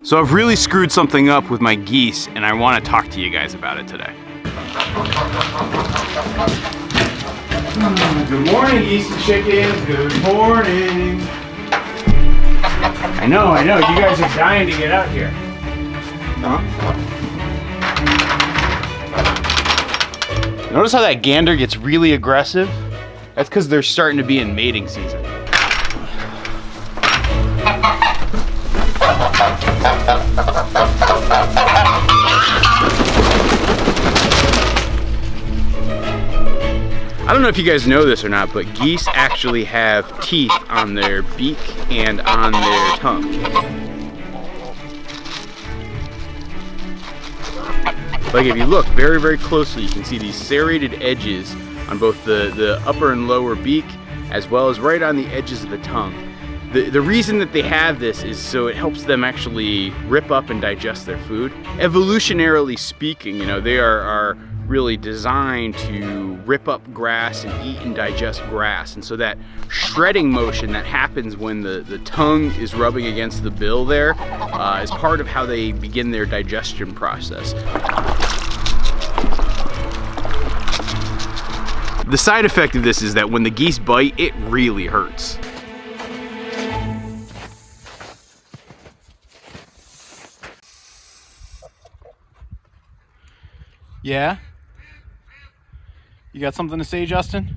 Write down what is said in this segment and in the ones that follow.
So I've really screwed something up with my geese, and I want to talk to you guys about it today. Good morning, geese and chickens. Good morning. I know, you guys are dying to get out here. Huh? Notice how that gander gets really aggressive? That's because they're starting to be in mating season. I don't know if you guys know this or not, but geese actually have teeth on their beak and on their tongue. Like if you look very, very closely, you can see these serrated edges on both the upper and lower beak, as well as right on the edges of the tongue. The reason that they have this is so it helps them actually rip up and digest their food. Evolutionarily speaking, you know, they are really designed to rip up grass and eat and digest grass. And so that shredding motion that happens when the tongue is rubbing against the bill there is part of how they begin their digestion process. The side effect of this is that when the geese bite, it really hurts. Yeah? You got something to say, Justin?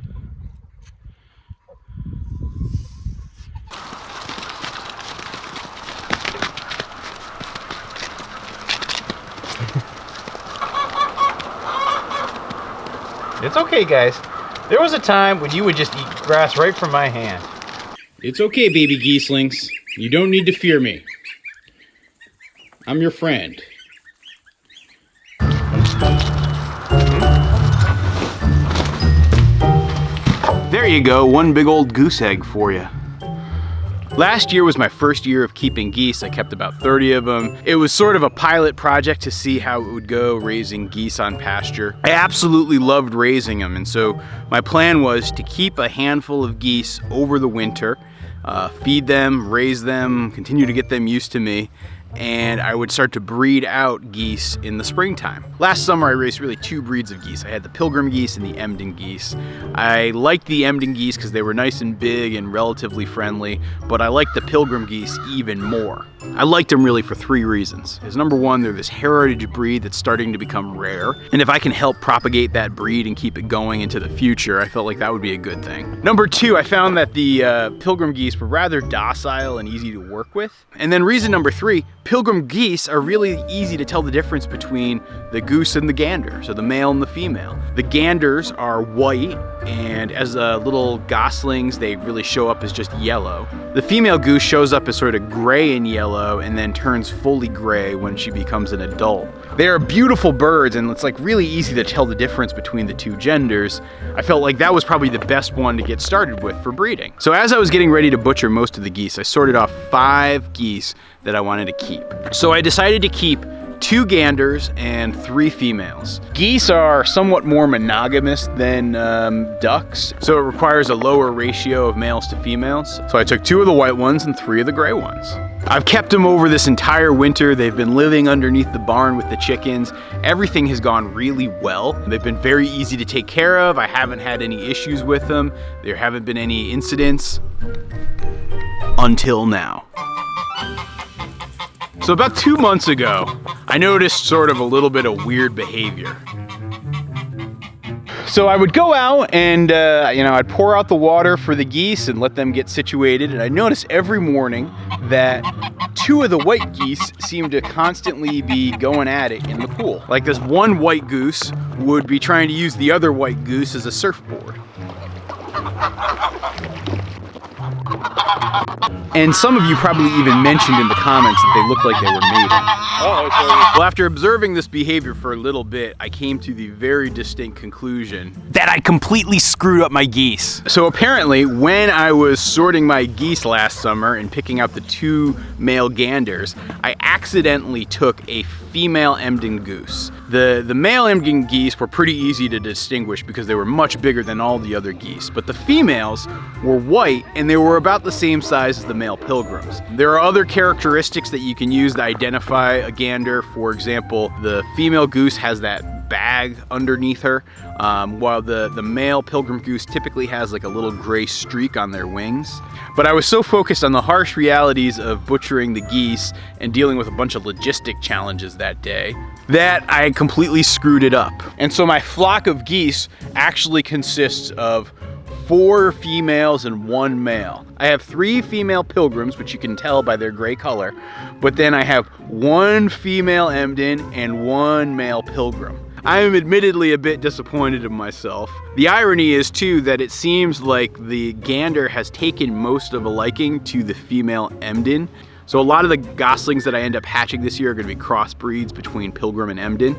It's okay, guys. There was a time when you would just eat grass right from my hand. It's okay, baby geeslings. You don't need to fear me. I'm your friend. There you go, one big old goose egg for you. Last year was my first year of keeping geese. I kept about 30 of them. It was sort of a pilot project to see how it would go raising geese on pasture. I absolutely loved raising them, and so my plan was to keep a handful of geese over the winter, feed them, raise them, continue to get them used to me, and I would start to breed out geese in the springtime. Last summer I raised really two breeds of geese. I had the Pilgrim geese and the Emden geese. I liked the Emden geese because they were nice and big and relatively friendly, but I liked the Pilgrim geese even more. I liked them really for three reasons. Because number one, they're this heritage breed that's starting to become rare, and if I can help propagate that breed and keep it going into the future, I felt like that would be a good thing. Number two, I found that the Pilgrim geese were rather docile and easy to work with. And then reason number three, Pilgrim geese are really easy to tell the difference between the goose and the gander, so the male and the female. The ganders are white, and as little goslings, they really show up as just yellow. The female goose shows up as sort of gray and yellow, and then turns fully gray when she becomes an adult. They are beautiful birds, and it's like really easy to tell the difference between the two genders. I felt like that was probably the best one to get started with for breeding. So as I was getting ready to butcher most of the geese, I sorted off 5 geese that I wanted to keep. So I decided to keep 2 ganders and 3 females. Geese are somewhat more monogamous than ducks, so it requires a lower ratio of males to females. So I took 2 of the white ones and 3 of the gray ones. I've kept them over this entire winter. They've been living underneath the barn with the chickens. Everything has gone really well. They've been very easy to take care of. I haven't had any issues with them. There haven't been any incidents until now. So about 2 months ago, I noticed sort of a little bit of weird behavior. So I would go out and, I'd pour out the water for the geese and let them get situated. And I noticed every morning that 2 of the white geese seemed to constantly be going at it in the pool. Like this one white goose would be trying to use the other white goose as a surfboard. And some of you probably even mentioned in the comments that they looked like they were mating. Well, after observing this behavior for a little bit, I came to the very distinct conclusion that I completely screwed up my geese. So apparently, when I was sorting my geese last summer and picking out the 2 male ganders, I accidentally took a female Emden goose. The male Emden geese were pretty easy to distinguish because they were much bigger than all the other geese, but the females were white and they were about the same size as the male male pilgrims. There are other characteristics that you can use to identify a gander. For example, the female goose has that bag underneath her, while the male pilgrim goose typically has like a little gray streak on their wings. But I was so focused on the harsh realities of butchering the geese and dealing with a bunch of logistic challenges that day that I completely screwed it up. And so my flock of geese actually consists of 4 females and 1 male. I have 3 female pilgrims, which you can tell by their gray color, but then I have 1 female Emden and 1 male pilgrim. I am admittedly a bit disappointed in myself. The irony is too that it seems like the gander has taken most of a liking to the female Emden. So a lot of the goslings that I end up hatching this year are gonna be crossbreeds between pilgrim and Emden.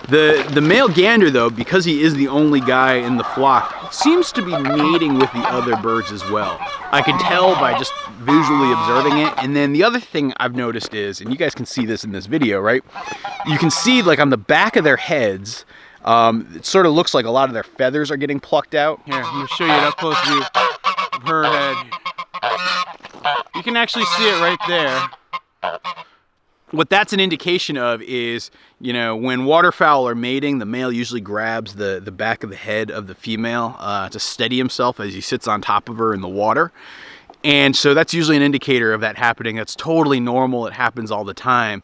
The male gander though, because he is the only guy in the flock, seems to be mating with the other birds as well. I can tell by just visually observing it. And then the other thing I've noticed is, and you guys can see this in this video, right? You can see like on the back of their heads, it sort of looks like a lot of their feathers are getting plucked out. Here, I'm gonna show you an up close view of her head. You can actually see it right there. What that's an indication of is, you know, when waterfowl are mating, the male usually grabs the back of the head of the female to steady himself as he sits on top of her in the water. And so that's usually an indicator of that happening. That's totally normal. It happens all the time.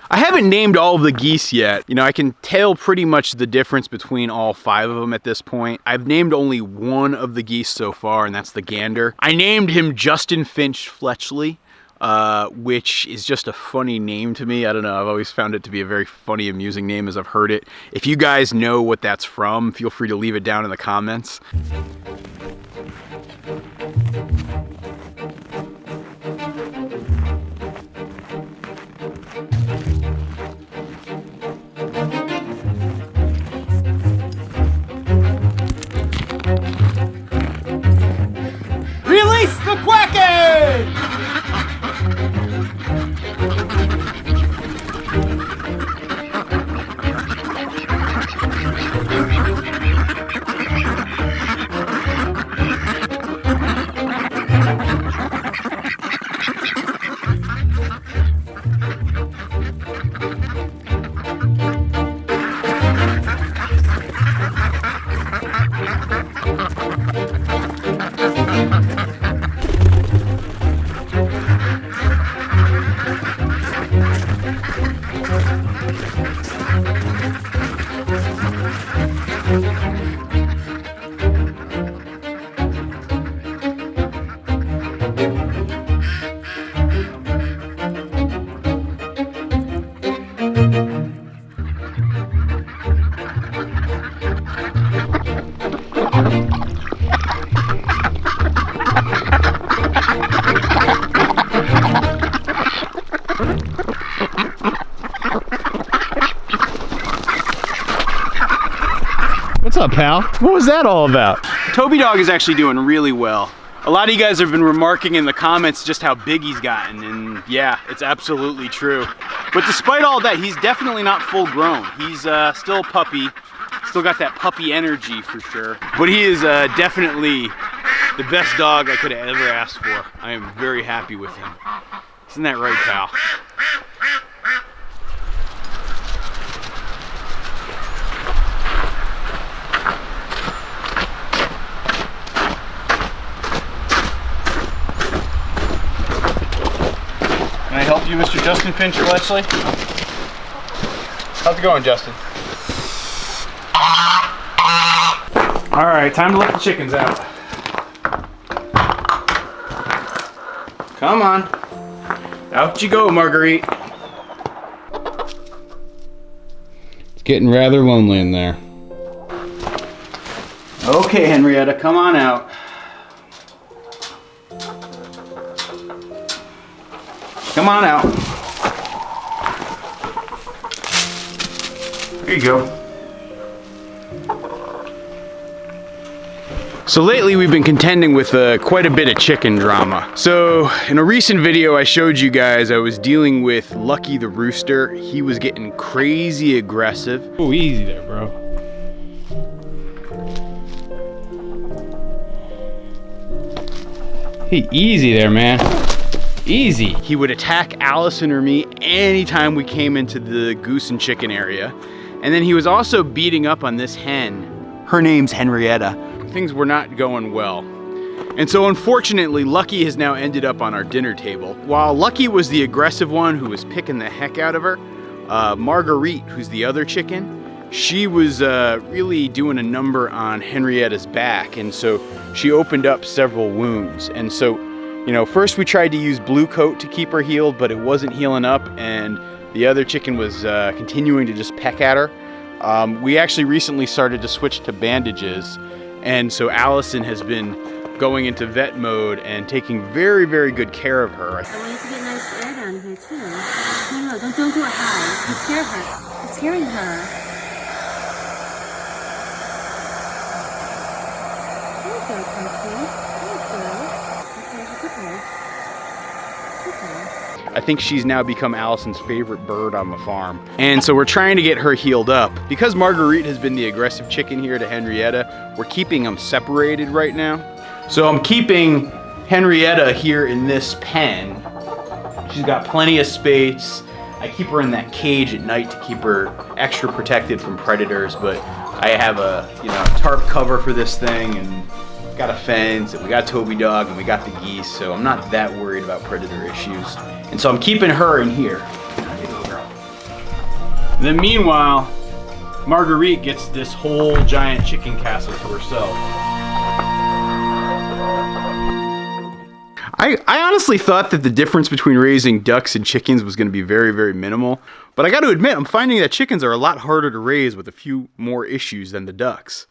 I haven't named all of the geese yet. You know, I can tell pretty much the difference between all 5 of them at this point. I've named only 1 of the geese so far, and that's the gander. I named him Justin Finch Fletchley, which is just a funny name to me. I don't know, I've always found it to be a very funny, amusing name as I've heard it. If you guys know what that's from, feel free to leave it down in the comments. Release the quacking! What's up, pal? What was that all about? Toby Dog is actually doing really well. A lot of you guys have been remarking in the comments just how big he's gotten, and yeah, it's absolutely true. But despite all that, he's definitely not full grown. He's still a puppy, still got that puppy energy for sure. But he is definitely the best dog I could have ever asked for. I am very happy with him. Isn't that right, pal? Can I help you, Mr. Justin Finch Fletchley? How's it going, Justin? All right, time to let the chickens out. Come on. Out you go, Marguerite. It's getting rather lonely in there. Okay, Henrietta, come on out. Come on out. There you go. So lately we've been contending with quite a bit of chicken drama. So in a recent video I showed you guys I was dealing with Lucky the rooster. He was getting crazy aggressive. Oh, easy there, bro. Hey, easy there, man. Easy. He would attack Allison or me anytime we came into the goose and chicken area. And then he was also beating up on this hen. Her name's Henrietta. Things were not going well. And so unfortunately, Lucky has now ended up on our dinner table. While Lucky was the aggressive one who was picking the heck out of her, Marguerite, who's the other chicken, she was really doing a number on Henrietta's back. And so she opened up several wounds. And so, you know, first we tried to use blue coat to keep her healed, but it wasn't healing up. And the other chicken was continuing to just peck at her. We actually recently started to switch to bandages. And so Allison has been going into vet mode and taking very, very good care of her. I want you to get nice air down here too. No, don't do it high. You scare her. You're scaring her. There you go, Pumpkin. There you go. Okay, good boy. I think she's now become Allison's favorite bird on the farm. And so we're trying to get her healed up. Because Marguerite has been the aggressive chicken here to Henrietta, we're keeping them separated right now. So I'm keeping Henrietta here in this pen. She's got plenty of space. I keep her in that cage at night to keep her extra protected from predators, but I have a tarp cover for this thing, and got a fence, and we got Toby dog, and we got the geese, so I'm not that worried about predator issues. And so I'm keeping her in here. And then meanwhile, Marguerite gets this whole giant chicken castle to herself. I honestly thought that the difference between raising ducks and chickens was going to be very, very minimal. But I got to admit, I'm finding that chickens are a lot harder to raise with a few more issues than the ducks.